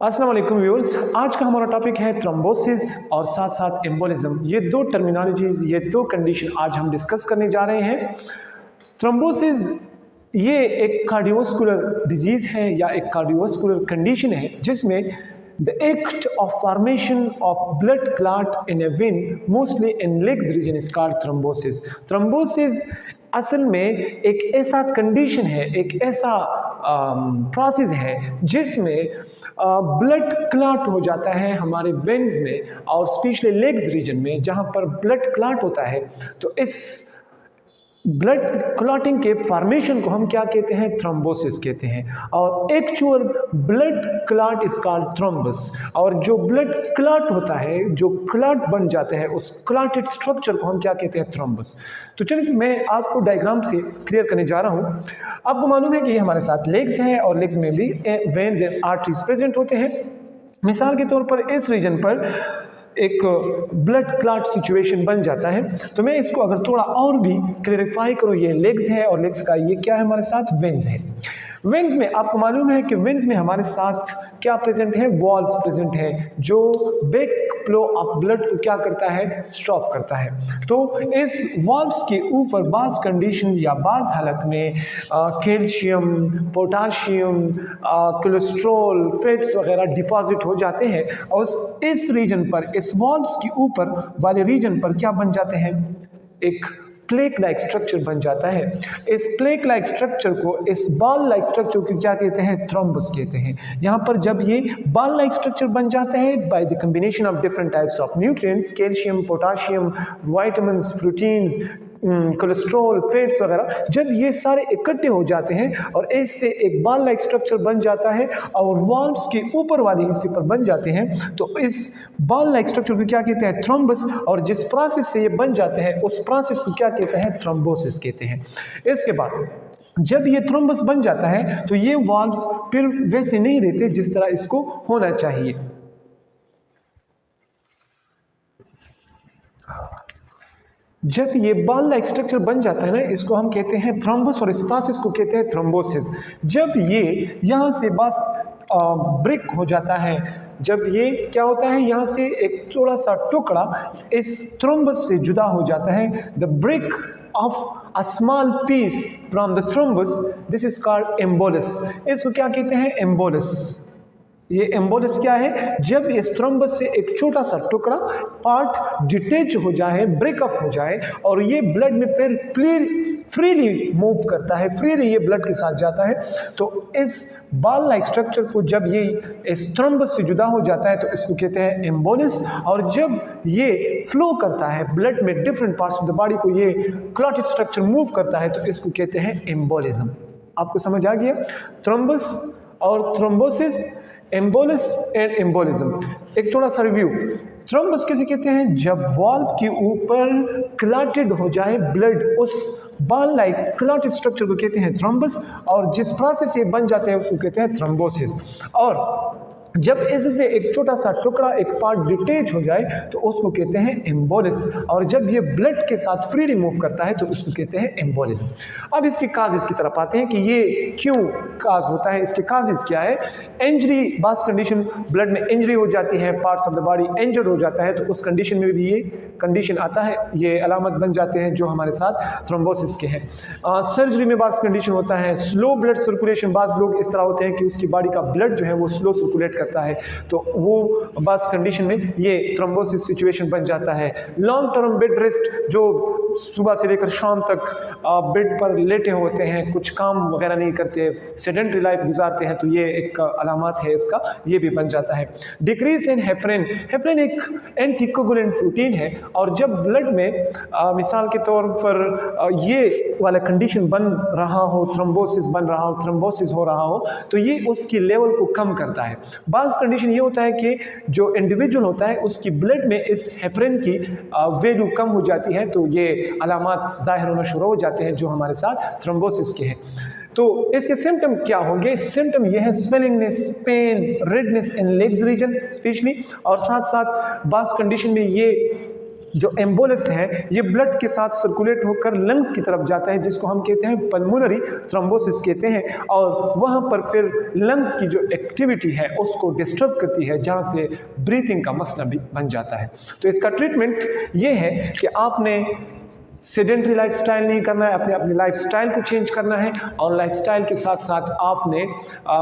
अस्सलाम वालेकुम व्यूअर्स, आज का हमारा टॉपिक है थ्रोम्बोसिस और साथ साथ एम्बोलिज्म। ये दो टर्मिनोलॉजीज, ये दो कंडीशन आज हम डिस्कस करने जा रहे हैं। थ्रोम्बोसिस ये एक कार्डियोवास्कुलर डिजीज है या एक कार्डियोवास्कुलर कंडीशन है जिसमें the act of formation of blood clot in a vein mostly in legs region is called thrombosis. Thrombosis असल में एक ऐसा कंडीशन है, एक ऐसा प्रोसेस है जिसमें ब्लड क्लॉट हो जाता है हमारे वेन्स में और स्पेशली लेग्स रीजन में जहाँ पर ब्लड क्लॉट होता है। तो इस ब्लड क्लॉटिंग के फॉर्मेशन को हम क्या कहते हैं? थ्रोम्बोसिस कहते हैं। और actual blood clot is called thrombus. और जो ब्लड क्लॉट होता है, जो क्लॉट बन जाता है, उस क्लॉटेड स्ट्रक्चर को हम क्या कहते हैं? थ्रोम्बस। तो चलिए मैं आपको डायग्राम से क्लियर करने जा रहा हूँ। आपको मालूम है कि ये हमारे साथ लेग्स हैं और लेग्स में भी वेन्स एंड आर्टरीज प्रेजेंट होते हैं। मिसाल के तौर पर इस रीजन पर एक ब्लड क्लॉट सिचुएशन बन जाता है। तो मैं इसको अगर थोड़ा और भी क्लैरिफाई करूँ, ये लेग्स है और लेग्स का ये क्या है? हमारे साथ वेन्स है। वेन्स में आपको मालूम है कि वेन्स में हमारे साथ क्या प्रेजेंट है? वॉल्व्स प्रेजेंट है जो बैक फ्लो ऑफ ब्लड को क्या करता है? स्टॉप करता है। तो इस वॉल्व्स के ऊपर बाज कंडीशन या बाज हालत में कैल्शियम, पोटाशियम, कोलेस्ट्रॉल, फैट्स वगैरह डिपॉजिट हो जाते हैं और इस रीजन पर, इस वॉल्व्स के ऊपर वाले रीजन पर क्या बन जाते हैं? एक प्लेक लाइक स्ट्रक्चर बन जाता है। इस प्लेक लाइक स्ट्रक्चर को, इस बॉल लाइक स्ट्रक्चर को क्या कहते हैं? थ्रोम्बस कहते हैं। यहाँ पर जब ये बॉल लाइक स्ट्रक्चर बन जाता है by the combination of different types of nutrients, calcium, potassium, vitamins, proteins, cholesterol, fats वगैरह, जब ये सारे इकट्ठे हो जाते हैं और इससे एक बॉल लाइक स्ट्रक्चर बन जाता है और वॉल्व्स के ऊपर वाले हिस्से पर बन जाते हैं, तो इस बॉल लाइक स्ट्रक्चर को क्या कहते हैं? थ्रोम्बस। और जिस प्रोसेस से ये बन जाते हैं उस प्रोसेस को क्या कहते हैं? थ्रोम्बोसिस कहते हैं। इसके बाद जब ये थ्रोम्बस बन जाता है तो ये वॉल्व्स फिर वैसे नहीं रहते जिस तरह इसको होना चाहिए। जब ये बॉल लाइक स्ट्रक्चर बन जाता है ना, इसको हम कहते हैं थ्रोम्बस और इस प्रोसेस को कहते हैं थ्रोम्बोसिस। जब ये यहाँ से बस ब्रेक हो जाता है, जब ये क्या होता है, यहाँ से एक थोड़ा सा टुकड़ा इस थ्रोम्बस से जुदा हो जाता है, the break of a small piece from the thrombus, this is called embolus. इसको क्या कहते हैं? एम्बोलिस। ये एम्बोलिस क्या है? जब इस थ्रोम्बस से एक छोटा सा टुकड़ा पार्ट डिटेच हो जाए, ब्रेकअप हो जाए और ये ब्लड में फिर फ्रीली मूव करता है, फ्रीली ये ब्लड के साथ जाता है। तो इस बॉल लाइक स्ट्रक्चर को जब ये इस थ्रोम्बस से जुदा हो जाता है तो इसको कहते हैं एम्बोलिस। और जब ये फ्लो करता है ब्लड में different parts of the body को, ये क्लॉटेड स्ट्रक्चर मूव करता है, तो इसको कहते हैं एम्बोलिज्म। आपको समझ आ गया? थ्रोम्बस और थ्रोम्बोसिस, एम्बोलिस एंड एम्बोलिज्म। एक थोड़ा सा रिव्यू। थ्रोम्बस किसे कहते हैं? जब वॉल्व के ऊपर क्लॉटेड हो जाए ब्लड, उस बॉल लाइक क्लॉटेड स्ट्रक्चर को कहते हैं थ्रोम्बस। और जिस प्रोसेस से बन जाते हैं उसको कहते हैं थ्रोम्बोसिस। और जब इससे एक छोटा सा टुकड़ा, एक पार्ट डिटेच हो जाए तो उसको कहते हैं एम्बोलिस। और जब ये ब्लड के साथ फ्रीली मूव करता है तो उसको कहते हैं एम्बोलिज्म। अब इसके काजेस की तरफ आते हैं कि ये क्यों काज होता है, इसके काजेस क्या है? इंजरी, बास कंडीशन, ब्लड में इंजरी हो जाती है, parts of the body injured हो जाता है, तो उस कंडीशन में भी ये कंडीशन आता है, ये अलामत बन जाते हैं जो हमारे साथ थ्रोम्बोसिस के हैं। सर्जरी में बास कंडीशन होता है, स्लो ब्लड सर्कुलेशन, बास लोग इस तरह होते हैं कि उसकी बॉडी का ब्लड जो है वो स्लो सर्कुलेट करता है, तो वो बास कंडीशन में ये थ्रोम्बोसिस सिचुएशन बन जाता है। लॉन्ग टर्म बेड रेस्ट, जो सुबह से लेकर शाम तक बेड पर लेटे होते हैं, कुछ काम वगैरह नहीं करते, सेडेंटरी लाइफ गुजारते हैं, तो ये एक अलामत है इसका, ये भी बन जाता है। Decrease in heparin. हेपरिन एक एंटीकोगुलेंट प्रोटीन है और जब ब्लड में मिसाल के तौर पर ये वाला कंडीशन बन रहा हो, थ्रोम्बोसिस बन रहा हो, थ्रोम्बोसिस हो रहा हो, तो ये उसकी लेवल को कम करता है। बास कंडीशन ये होता है कि जो इंडिविजुअल होता है उसकी ब्लड में इस हेपरिन की वैल्यू कम हो जाती है, तो ये अलामत ज़ाहिर होना शुरू हो जाते हैं जो हमारे साथ थ्रोम्बोसिस के हैं। तो इसके सिम्टम क्या होंगे? सिम्टम ये है स्वेलिंगनेस, पेन, रेडनेस इन लेग्स रीजन स्पेशली, और साथ साथ बास कंडीशन में ये जो एम्बोलस है ये ब्लड के साथ सर्कुलेट होकर लंग्स की तरफ जाता है, जिसको हम कहते हैं पल्मोनरी थ्रोम्बोसिस कहते हैं, और वहाँ पर फिर लंग्स की जो एक्टिविटी है उसको डिस्टर्ब करती है, जहाँ से ब्रीथिंग का मसला भी बन जाता है। तो इसका ट्रीटमेंट ये है कि आपने सेडेंटरी लाइफस्टाइल नहीं करना है, अपने लाइफस्टाइल को चेंज करना है, और लाइफस्टाइल के साथ साथ आपने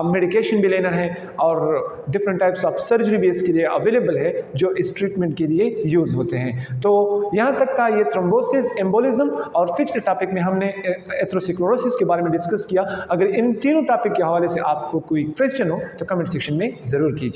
मेडिकेशन भी लेना है, और डिफरेंट टाइप्स ऑफ सर्जरी भी इसके लिए अवेलेबल है जो इस ट्रीटमेंट के लिए यूज़ होते हैं। तो यहाँ तक का ये थ्रोम्बोसिस, एम्बोलिज्म और फिफ्थ टॉपिक में हमने एथेरोस्क्लेरोसिस के बारे में डिस्कस किया। अगर इन तीनों टॉपिक के हवाले से आपको कोई क्वेश्चन हो तो कमेंट सेक्शन में ज़रूर कीजिए।